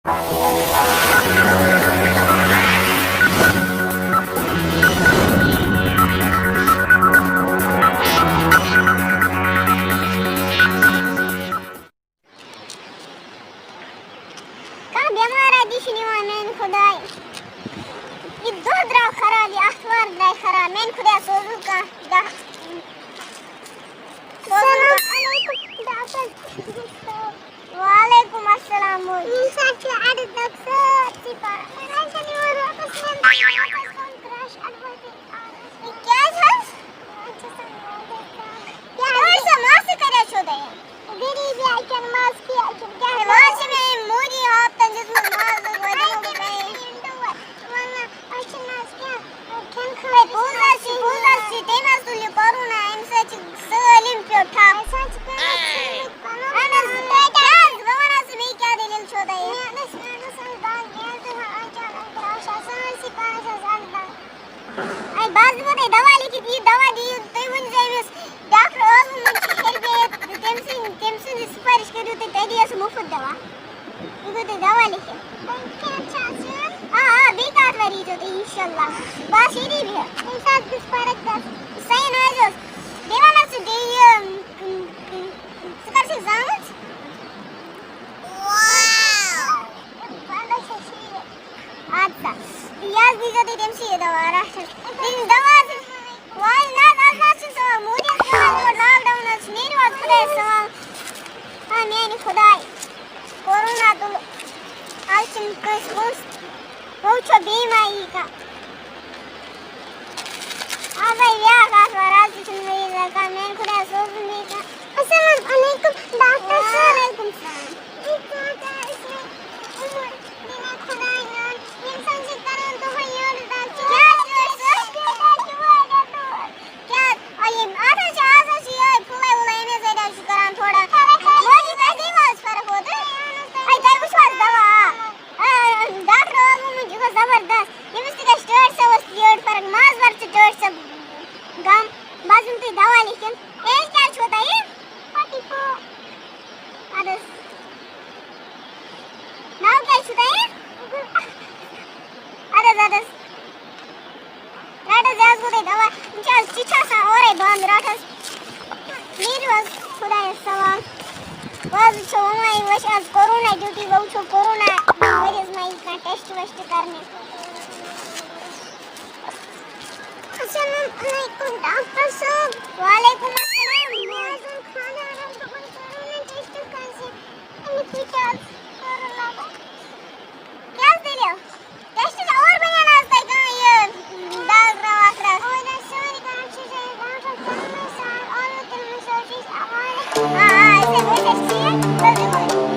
बेमार दिशी निवान मेन खुदाय ये दो द्रा खराब ये अखबार द्रा खराब मेन खुदा सोजू का दा वालेकुम अस्सलाम इंसाची आड दक्ष सिपा राजनी वर कसम क्रैश अडवते क्या है क्या ऐसा मास करे छोड़े गरीबी आइकन मास की आइकन क्या है मास में मोरी आप तक जिसमें मास वजह वरना आइकन मास क्या खेल खवे पूरा सी तेना सुली कोरोना इनसे सलीम पे उठा सच अनस बेटा रवाना से मैं क्या दिल छोड़ा है अनस दान गया तो अचानक आशा सी पास जान आई बाज में दवा लिखी थी दवा दी तो वन जाइस डॉक्टर और मुझे टेंशन सिफारिश करी तो तेरी ऐसे मुफ्त दवा इनको तो दवा लिखे अच्छा हां बेकार वाली जो इंशाल्लाह बस ये भी है इंसान कुछ फर्क था सही ना जो देवाना से दे सुकर से जामत वाओ बाला से अच्छा याद भी जो देम से दवा रहा दिन दवा से वाई ना से मोदी का लॉकडाउन से मेरी बात खुदा सवाल हां मैंने खुदा कोरोना तो आलचन कस बहुत बीमारी का अब या का स्वराज सुन रही लगा मैं खुदा सोच नहीं का अस्सलाम वालेकुम डॉक्टर सर वालेकुम सलाम इतना इसमें उम्र बिना खुदा ना इंसान से करें तो है यार क्या ये आधा से फुला लेने से डर शुक्रान थोड़ा मुझे कैसे वास फर्क होता है आई तेरे कुछ वास दवा डॉक्टर मुझे को जबरदस्त ये मिस्टर का स्टोर से वो स्टोर पर मास वर्ष स्टोर से गम बाजू पे दवा लिखन एज क्या होता है 44 अदस नाउ क्या होता है अदस राटा जास को दवा चल चिचा सा और है बंद राटा मेरी वास खुदा सवाल वाज छो माई वश कोरोना ड्यूटी वो छो कोरोना वायरस माई का टेस्ट वेस्ट करने अस्सलाम वालेकुम डॉक्टर साहब वालेकुम अस्सलाम मौजूद खाना आराम तो कोई कोरोना टेस्ट कैसे अभी पीछे कोरोना क्या दे रहे हो टेस्ट और बना नाश्ता का ये दाल रवा और सॉरी का अच्छे से डॉक्टर कोरोना सर और तुम सोचिस हमारे हां ऐसे बोल सकती है